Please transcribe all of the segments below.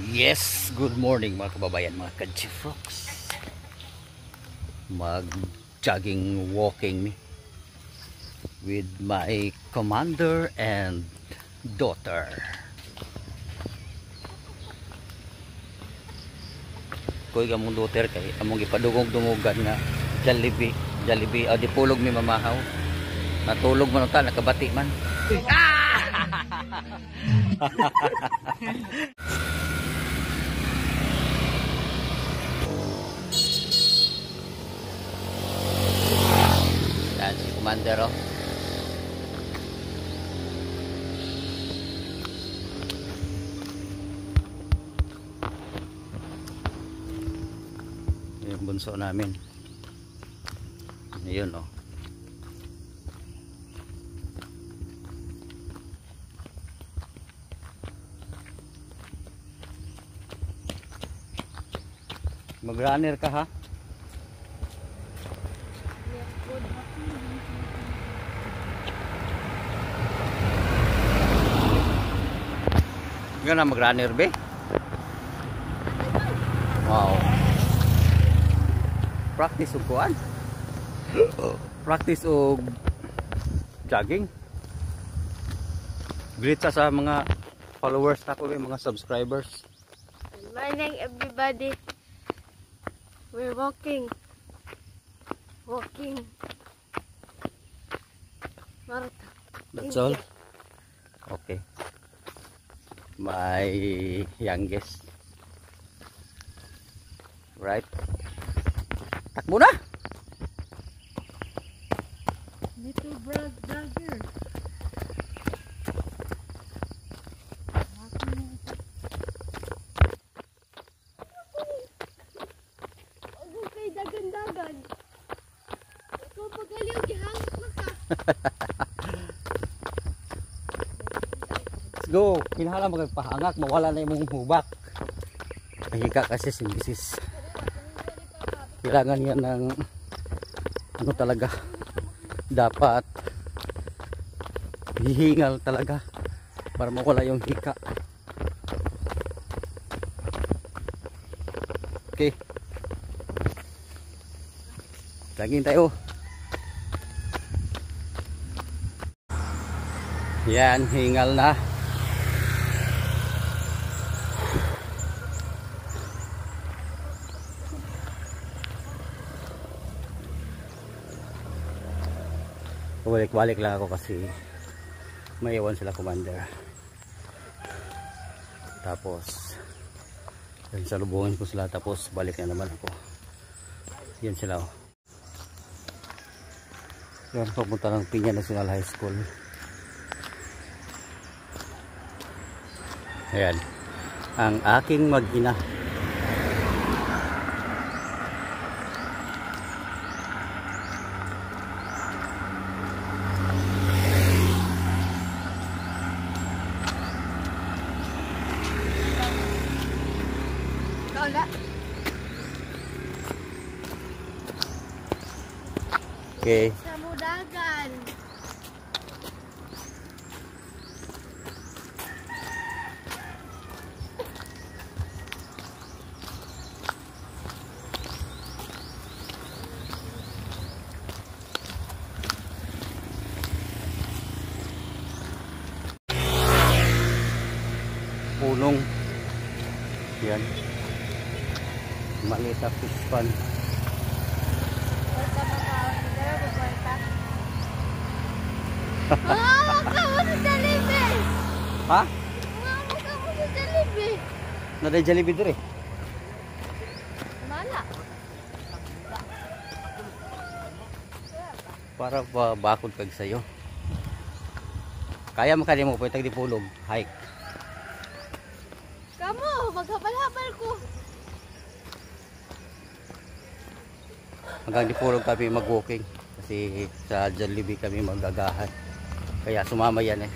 Yes, good morning mga kababayan, mga ka-G-Frogs. Mag-jogging, walking me with my commander and daughter. Koy gamong daughter kay among ipadugog-dungugan nga Jollibee, di pulog mi mamahaw. Natulog man ta, nakabati man. Yan si Commander, oh. Yung bunso namin. Ayun, oh. Mag-runner ka, ha? Gana mag-runner be? Wow. Practice og kuan? Practice og jogging. Greet sa mga followers na ko, mga subscribers. Good morning everybody. We're walking. Marta. That's all. Okay. My youngest. Right. Takbo na. Little brother. Okay, dagan-dagan. Ikaw pagaliw gihangit na ka. Let's go. Kinahanglan magpahangak, mawala na imong hubak. Mahiga kasi si Mrs. Kailangan yan ng ano talaga, dapat hihingal talaga para mawala yung hika. Okay, laging tayo. Yan, hingal na. Balik-balik lang ako kasi may iwan sila commander. Tapos yan, salubungin ko sila, tapos balik na naman ako. Yan sila, oh. Yan, papunta ng Piña National High School. Ayan, ang aking mag-ina. Okay. Sa mudagan. Punong. Yan. Maliit na fish pond. Mama ka mo sa Jollibee. Ha? Mama ka mo sa Jollibee. Naday Jollibee dito, eh. Mala. Para bakod kag sayo. Kaya mo kanimo pwede di pulog, hike. Kamu, maghabal-habal ko. Hanggang di pulog kami mag-walking kasi sa Jollibee kami magagahan. Kaya sumama yan, eh.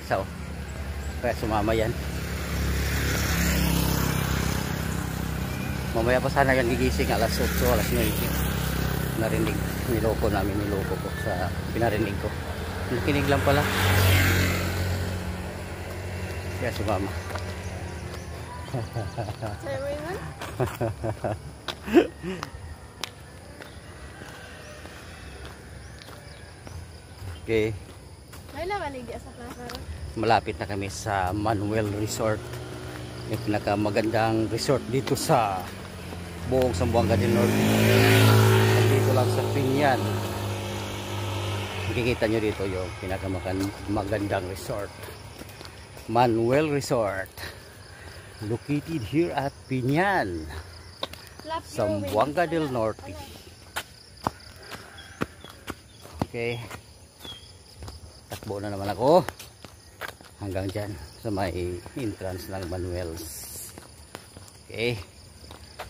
Kaya sumama yan. Mamaya pa sana yan gigising alas 8, alas 9. Narinig, niloko ko sa pinarinig ko. Nakinig lang pala. Kaya sumama. Sa'yo mo yun? Okay, May namaligya sa plaza. malapit na kami sa Manuel Resort. Yung pinakamagandang resort dito sa buong Zamboanga del Norte. Dito lang sa Pinyan. Makikita nyo dito yung pinakamagandang resort. Manuel Resort. Located here at Pinyan, Zamboanga del Norte. Okay. Takbo na naman ako hanggang dyan sa may entrance ng Manuel's. Okay.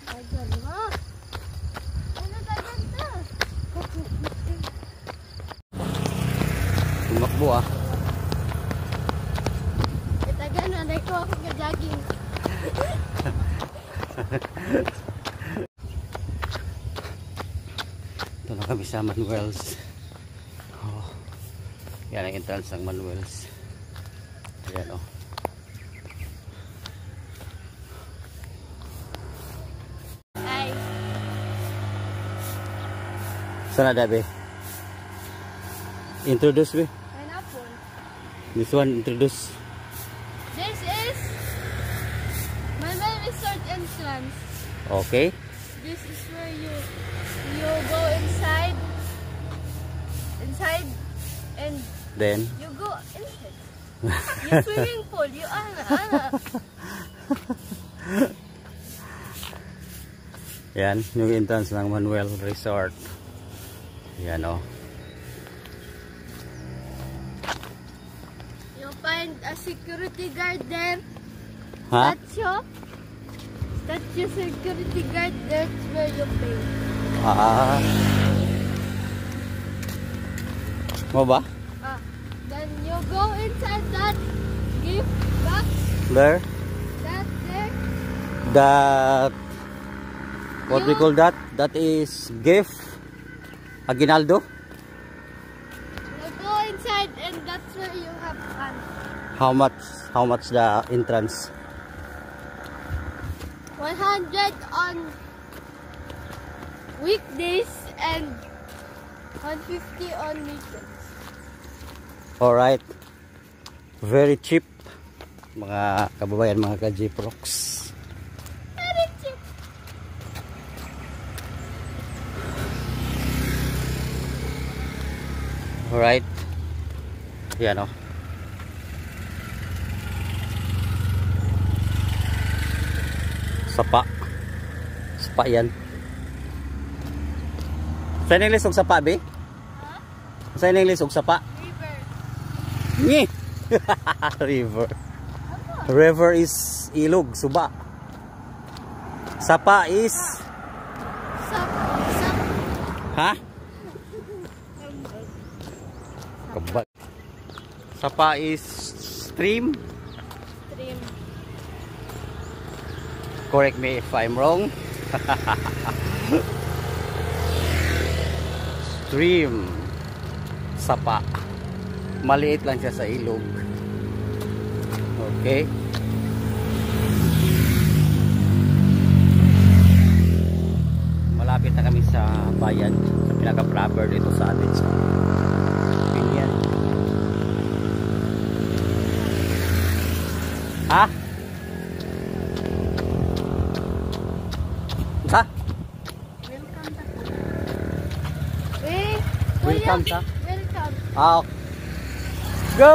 Ayan mo. Ano ka ganda? Tumakbo ah. Itagan na ko ako ka-jogging. Ito na kami sa Manuel's. Oh. Yan ang entrance ng Manuel's. Ayan o. Ay, Sana dabe? Introduce me. pineapple. This one introduce. This is Manuel Resort entrance. Okay. This is where you go inside, and Then you go inside. You swimming pool. You ana. yan yung entrance ng Manuel Resort. Yan o. You find a security guard there. Ha? That's your security guard. That's where you pay. Ah. Mo ba? Then you go inside that gift box. There? That there. That what we call that? That is gift. Aguinaldo? You go inside and that's where you have fun. How much the entrance? 100 on weekdays and 150 on weekends. Alright. Very cheap. Mga kababayan, mga ka-Jeep Rocks. Very cheap. Alright. Yan o. Sapa. Sapa yan. Saan yung lisog sapa, be? Huh? Saan yung lisog sapa? River. Ngi! River. River is ilog, suba. Sapa is... Sup. Ha? Kabal. Sapa is stream. Stream. Correct me if I'm wrong. Stream. Sapa. Maliit lang siya sa ilog. Okay. Malapit na kami sa bayan. Sa pinaka-proper dito sa atin sa Pinyan. Ha? Ha? Welcome ta. Eh, Welcome kuya, ta? Welcome. Ah, go!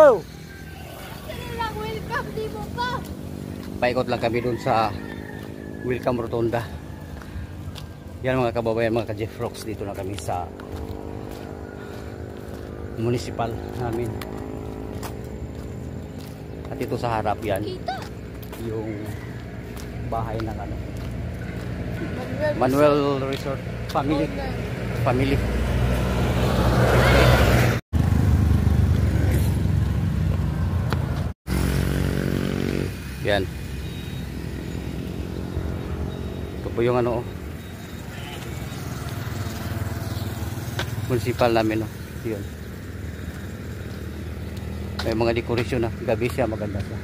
Sino lang welcome, di mo pa? Paikot lang kami dun sa Welcome Rotunda. Yan mga kababayan, mga ka-Jeff Rocks, dito na kami sa municipal namin. At ito sa harap yan, Kita. yung bahay ng ano, Manuel Resort Family. Family. Yan. Ito po yung ano, municipal namin, no? Yun. May mga dekorasyon na. Gabi siya, maganda siya.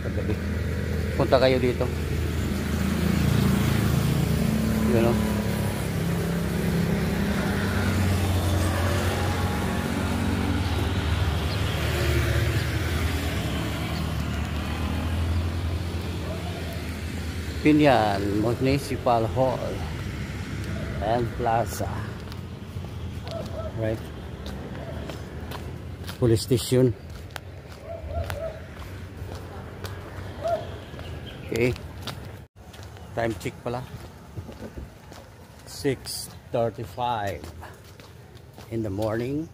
Paggabi. Punta kayo dito. You know? Pinyan Municipal Hall and Plaza, right? Police station. Okay, time check pala, 6:35 in the morning.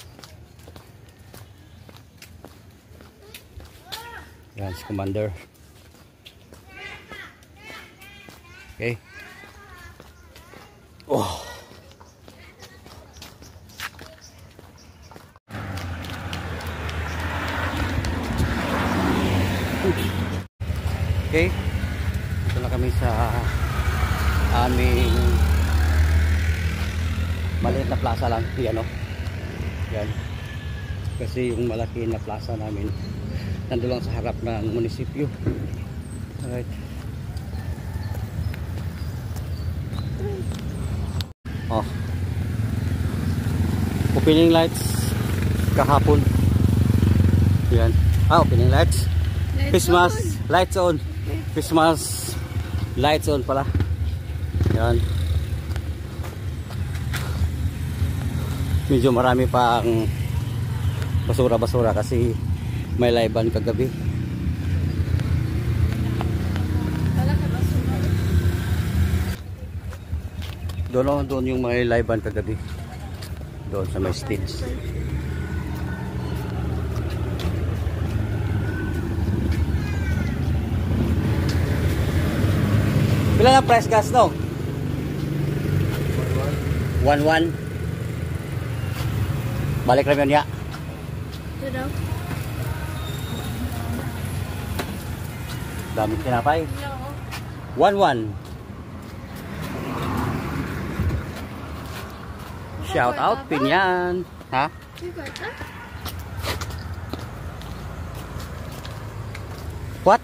Yan si Commander. Okay. Oh. Okay. Ito na kami sa aming maliit na plaza lang. Yan, oh. Yan. Kasi yung malaki na plaza namin nandun lang sa harap ng munisipyo. Alright. Oh. Opening lights kahapon. Yan. Opening lights. Christmas lights on. Christmas lights on pala. Yan. Medyo marami pa ang basura-basura kasi may laiban kagabi. Doon yung may laiban kagabi. Doon sa may stage. Pila na price gas, no? 1-1. Balik lang yun ya. Ito daw. Daming tinapay. 1-1. Shout out Pinyan. Ha? What?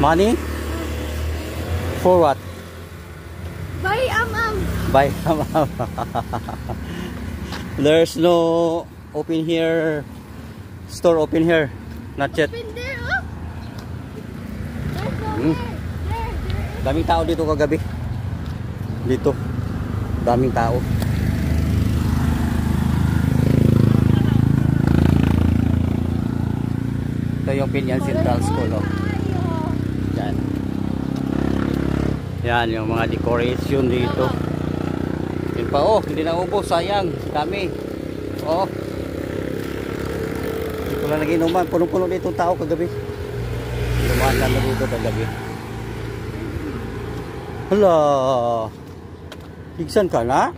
Money? For what? Buy Buy There's no open here. Store open here. Not yet. Open there, oh. There's no there. Daming tao dito kagabi. Dito. Daming tao. Ito yung Pinyan Central School, oh. Yan. Yan yung mga decoration dito. Yun pa, oh, hindi na ubos, sayang, dami. Oh. Dito lang nag-inuman, punong-puno dito tao kagabi. Lumaan lang dito kagabi. Hala. Ligsan ka na?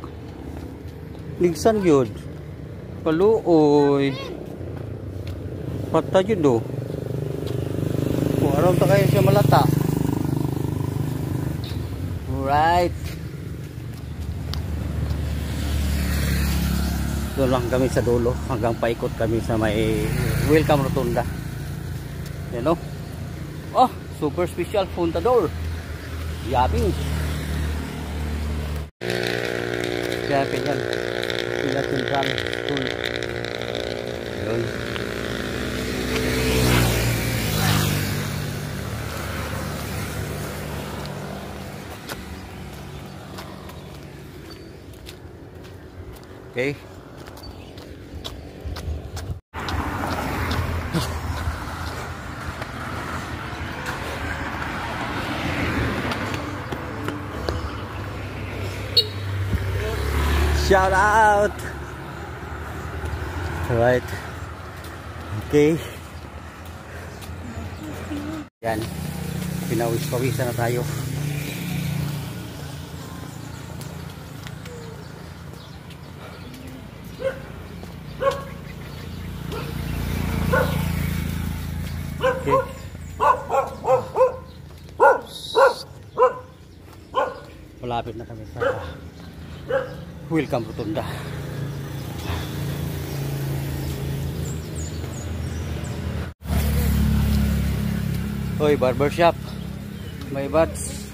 Ligsan yun. Paluoy. Pata yun do. Kung araw ta kayo siya malata. Alright. Doon lang kami sa dulo. Hanggang paikot kami sa may welcome rotunda. Yan o. Oh, super special Puntador. Yabing. Kaya Pinyan. Pinyan Central School. Yun. Okay. Shout out. Alright. Okay. Yan. Pinawis-pawisan na tayo. Okay. Malapit na kami sa welcome rotunda. Hoy, barbershop. May bats.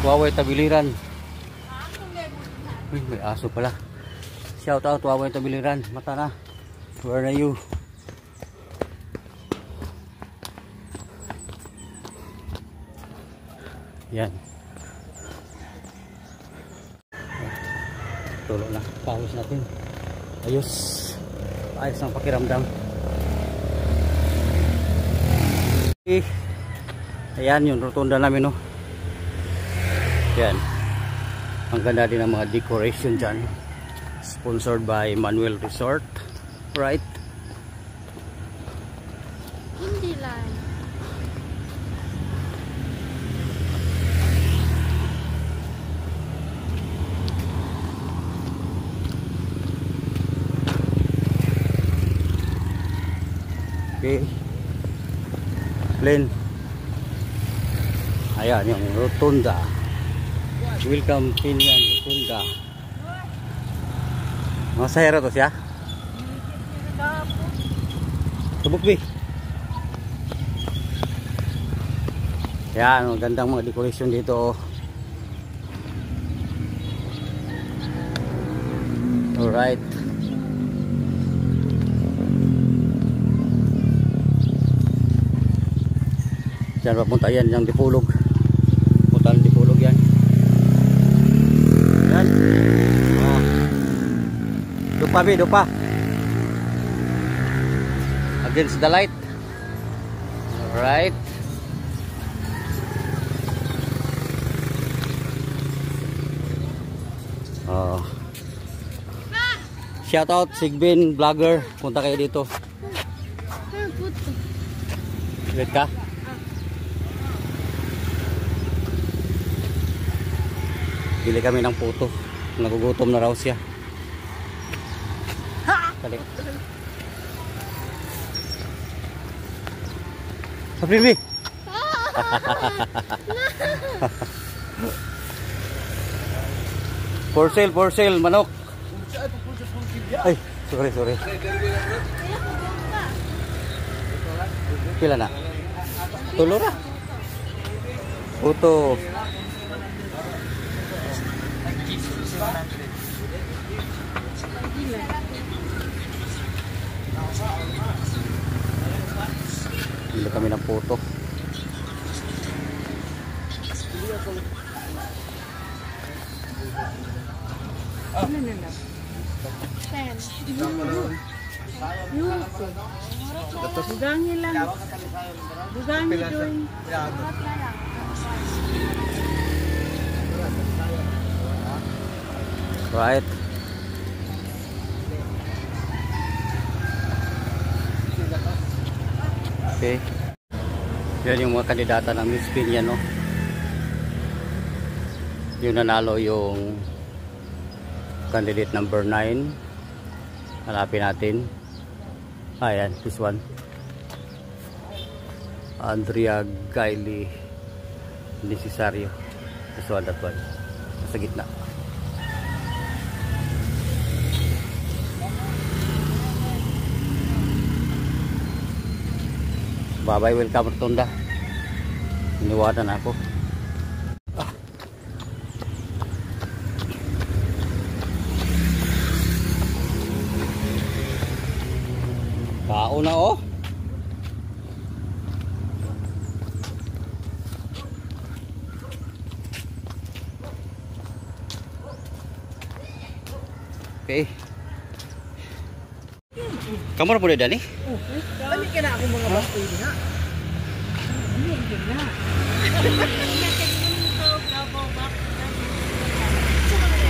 Huawei Tabiliran. Uy, may aso pala. Shout out Huawei Tabiliran. Mata na. Where are you? Yan. Tulo na. Pawis natin. Ayos. Ayos ang pakiramdam. Okay. Ayan yung rotunda namin, no. Yan. Ang ganda din ng mga decoration dyan. Sponsored by Manuel Resort. Right? Hindi lang. Okay. Plain. Ayan yung rotunda. Welcome Pinian Rotunda. Masaya ra to siya. Subok bi. Yan, gandang mga decoration dito. Alright. Diyan papunta yan yung Dipolog. Punta ng Dipolog yan. Yan. Oh. Dupa bi, dupa. Against the light. Alright. Oh. Shout out Sigbin vlogger. Punta kayo dito. Wait ka? Bili kami ng puto. Nagugutom na raw siya. Dali. Sabi. For sale, manok. Ay, sorry. Pila na? Tulo na. Puto. Bili kami ng puto. Dugangi lang. Dugangi doon. Right. Okay. Yan yung mga kandidata ng Miss Pinian, no? Yung nanalo yung candidate number 9. Hanapin natin. Ayan, this one. Andrea Gaily Necesario. This one, that one. Sa gitna. Bye-bye, welcome Rotunda. Iniwanan ako. Kao na oh. Okay. Kamu na po na dali? Balik ka na ako mga bastoy na.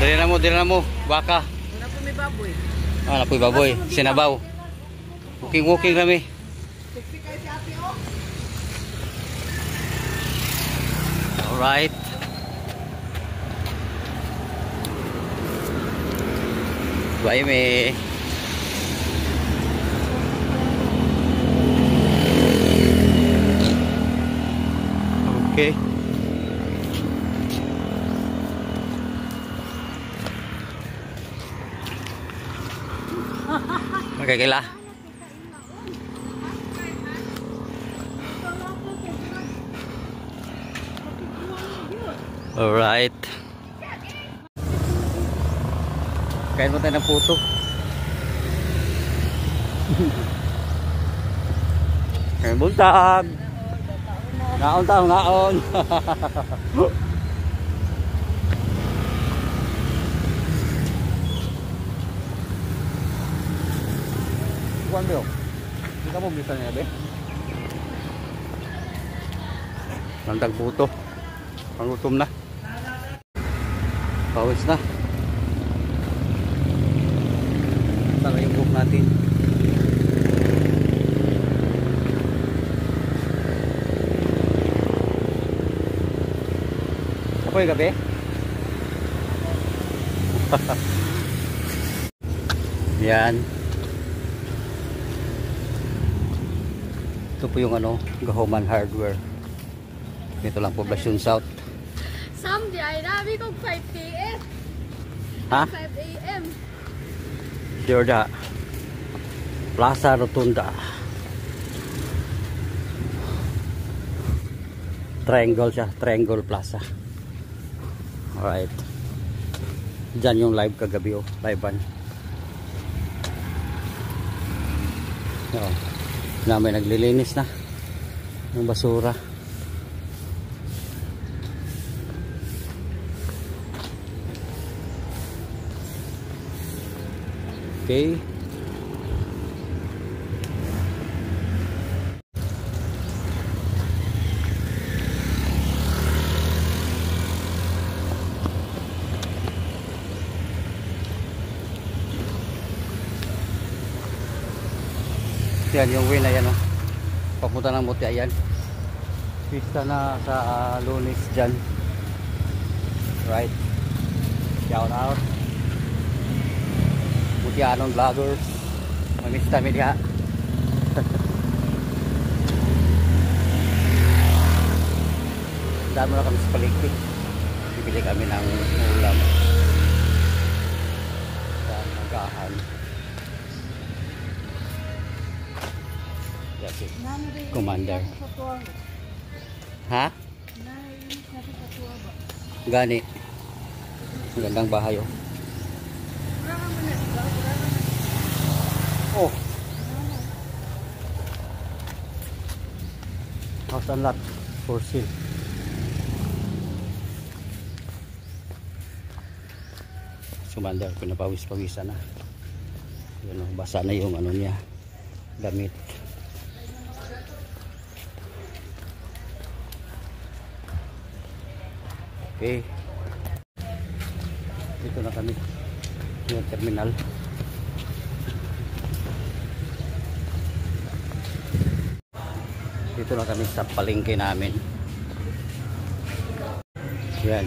Dali na mo, baka. Wala po may baboy. Ah, napoy baboy, sinabaw. Walking kami. Alright. Bye me. Okay. Magkakila. Alright. Kain mo tayo ng puto. Kain buntag. Naon tayo, naon. Kuan ba yun? Hindi ka mo bisa niya, be? Nandang puto. Pangutom na. Pawis na. Saka yung buhok natin. Apoy gabi? Yan. Ito po yung ano, Gahoman Hardware. Ito lang, Poblacion South. Someday, ay nabi kong 5 p.m. Ha? 5 a.m. Jorda. Plaza Rotunda. Triangle siya, Triangle Plaza. Alright. Diyan yung live kagabi, oh. Live-an. Na may naglilinis na ng basura. Okay. Yan yung way na yan, oh. Papunta ng Muti, ayan. Pista na sa Lunes dyan. Right. Shout out. Mutianon vloggers. Mamista mi diha. Dami na kami sa paligid. Bibili kami ng ulam. Sa magahan. Yes, Commander. Ha? Gani. Magandang bahay, oh. Oh. House and lot for sale. Commander, pinapawis-pawisan na. Yan, oh, basa na yung ano niya, damit. Okay. Dito na kami. Yung terminal. Dito na kami sa palengke namin. Yan.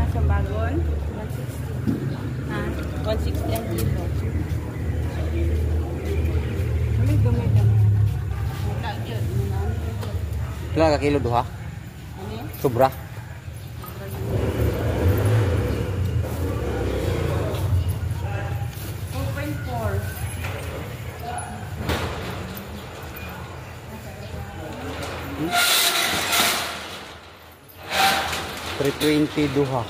Sa bagon, 160 ang kilo. Pila ka kilo duha? Sobra? $3.20 duha.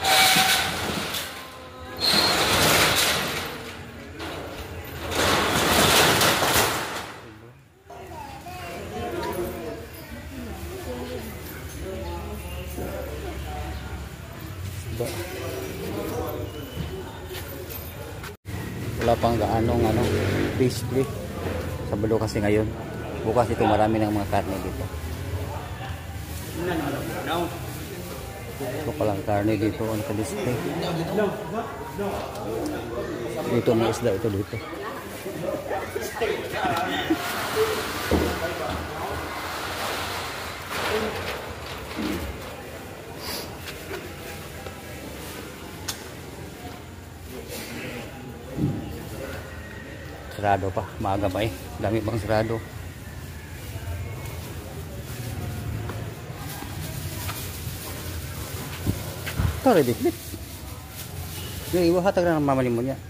Wala pang gaanong display. Sabado kasi ngayon. Bukas ito marami ng mga karne dito. Ito palang karne dito ang ka-display. Dito may isda ito dito. Sarado pa, maaga pa eh. Dami bang sarado. Tara, dikit. Yung iwa hatag na ng mamalimon niya.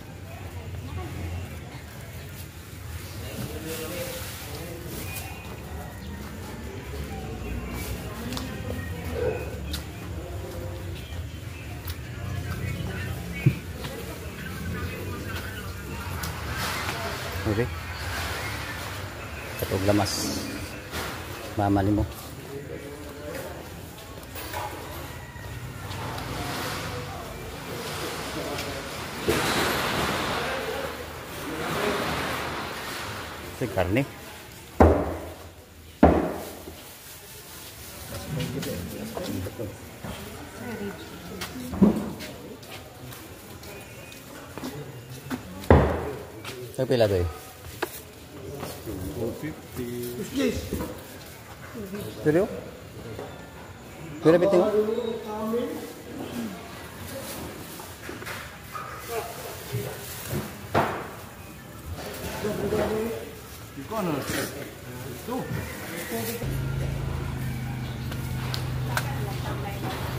Okay. Katog lamas. Mamali mo. Ito yung karne. Ang pila to eh? 450. Pero? Pila bitin mo?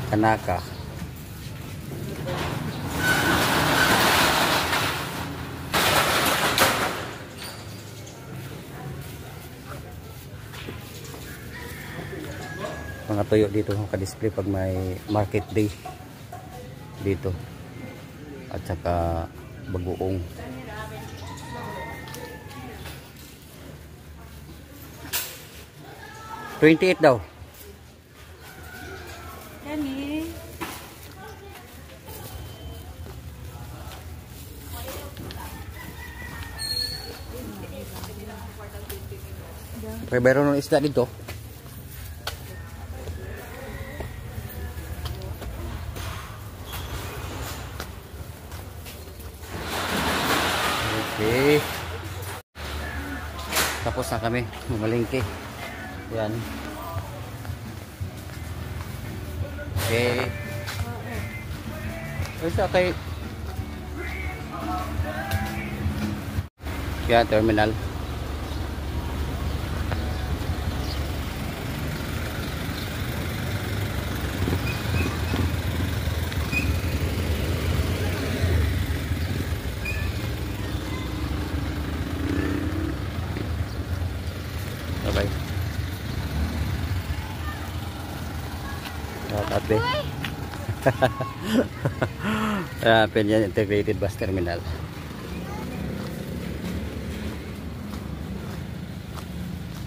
Kanaka. Mga tuyo dito naka-display pag may market day dito at saka bagoong. $28 daw. Kani. May bayro ng isda dito. Okay. Tapos na kami mamalingki. Yan. Okay. Isa kay yan, terminal. Bye-bye. Ate. Penyan Integrated Bus Terminal.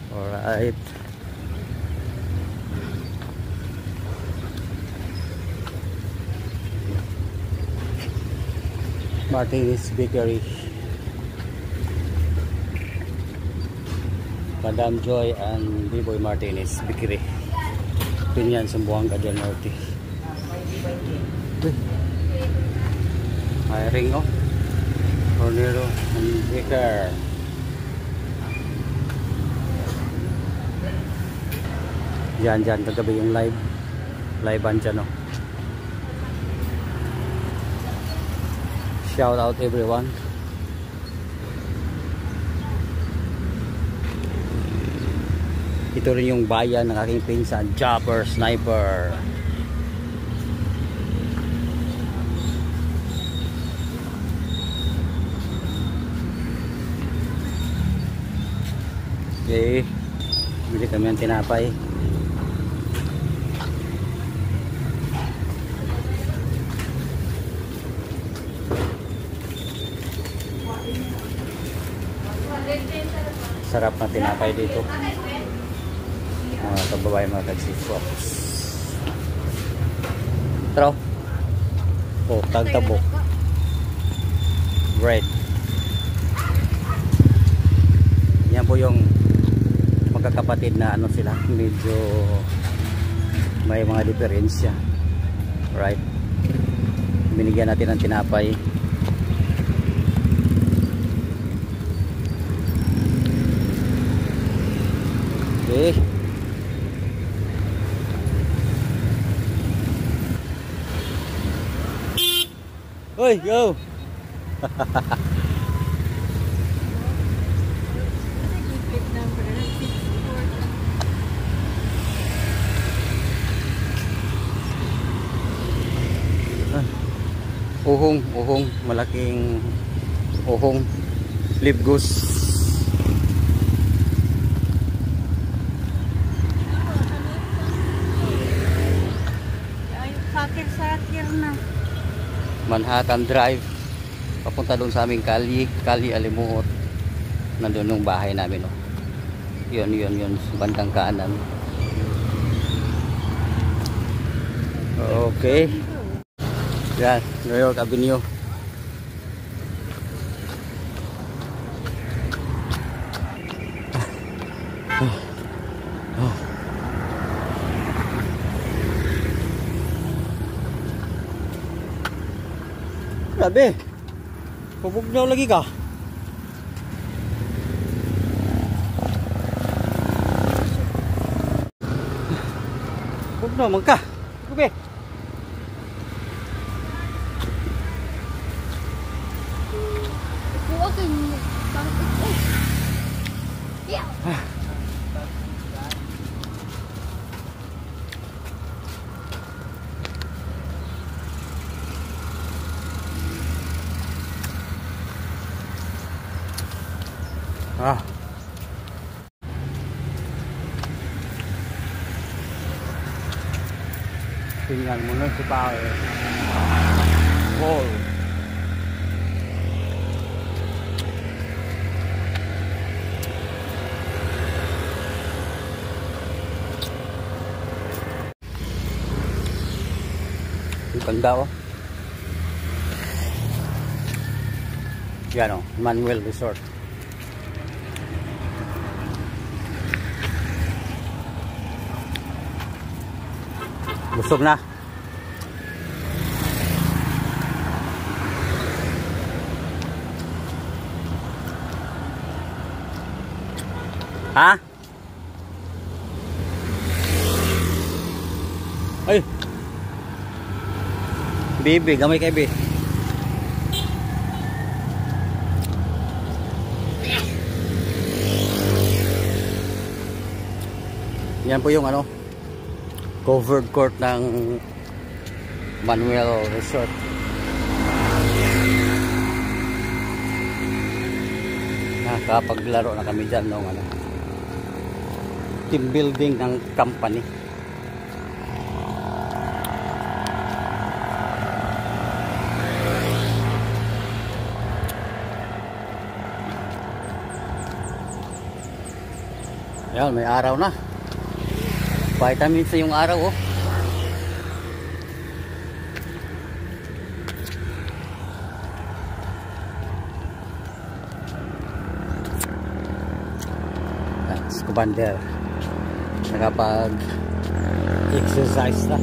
Alright. Martinez Bakery. Madam Joy and B-Boy Martinez Bakery. Pinyan, Zamboanga del Norte. Hiring oh. Cornero and Baker. Yan, kagabi yung live-an dyan oh. Shout out everyone. Ito rin yung bayan ng aking pinsan, Jobber Sniper. Okay, bili kami ng tinapay. Sarap na tinapay dito. Mga kababae, mga taxi-shops. Tara. Oh, tagtabok. Bread. Yan po yung magkakapatid na ano sila. Medyo may mga diferensya. Right. Binigyan natin ng tinapay. Okay. Oi, go. Uhong, malaking uhong, live goose. Sakir na. Manhattan Drive papunta doon sa aming Kali Alimuot. Nandun yung bahay namin, oh. Yun, bandang kanan. Okay. Yan, New York Avenue. Grabe. Pabugnaw lagi ka. Pabugnaw man ka. Grabe. Tingnan mo na si Pao. Oh. Ang ganda, oh. Yan, oh, Manuel Resort. Busog na. Ha? Ay. Bibi, gamay kay Bibi. Yan po yung ano, covered court ng Manuel Resort. Nakapaglaro na kami dyan ng ano, team building ng company. Yan, may araw na. Vitamins yung araw, oh. Scubander. Nakapag-exercise na.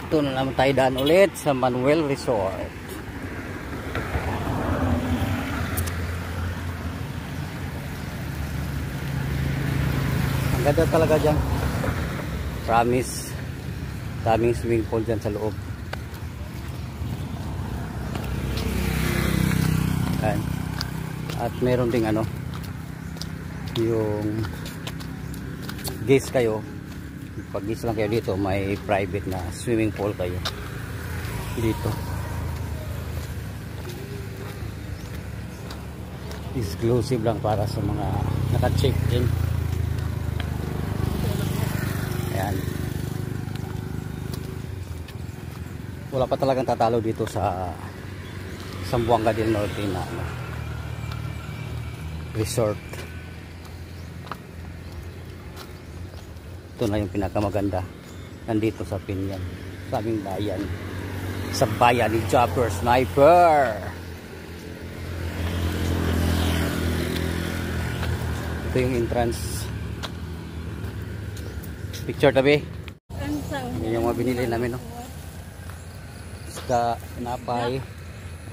Ito na naman tayo daan ulit sa Manuel Resort. Ang ganda talaga dyan. Promise. Daming swimming pool dyan sa loob. Ayan. At meron ding ano, yung guest kayo, pag guest lang kayo dito, may private na swimming pool kayo dito. Exclusive lang para sa mga naka-check-in. Ayan. Wala pa talagang tatalo dito sa Zamboanga del Norte na ano, resort. Ito na yung pinakamaganda nandito sa Pinyan, sa aming bayan, sa bayan ni Chopper Sniper. Ito yung entrance. Picture tabi. Yan yung mga binili namin, no? Isda, napay,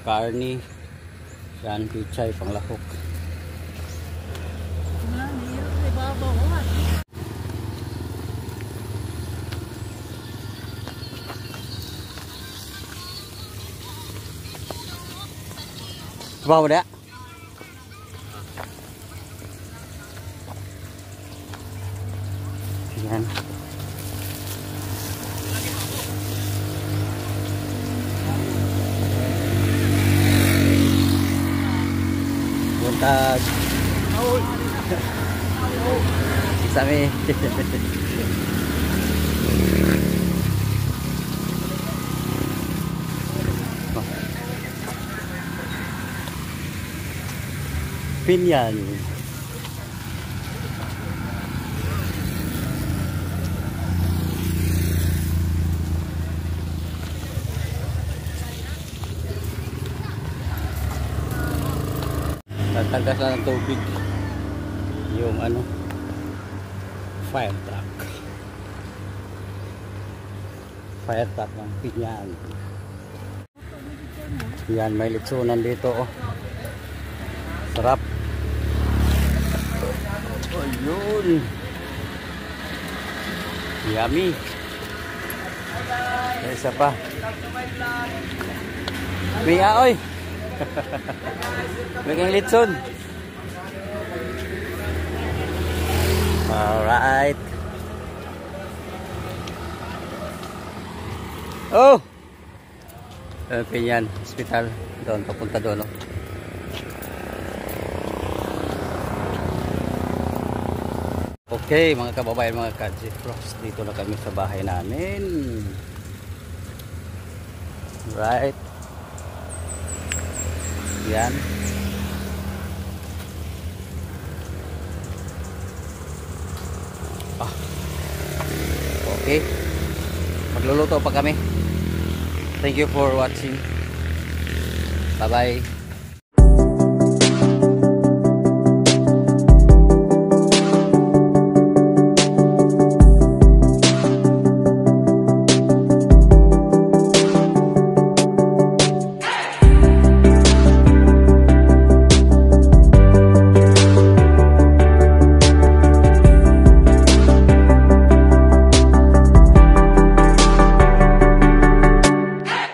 karni, yan, pichay, panglahok. Wow, dah. Yan. Buntag. Sami. Pinyan. Nagtagas na ng tubig yung ano, fire truck ng Pinyan. Yan, may litsunan dito oh. Sarap. Ayun, yummy. Isa pa may aoy. May litson. Alright. Oh! Pinyan Hospital. Doon, papunta doon. Oh. Okay, mga kababayan, mga ka-G-Frogs. Dito na kami sa bahay namin. Right. Yan. Okay. Magluluto pa kami. Thank you for watching. Bye-bye.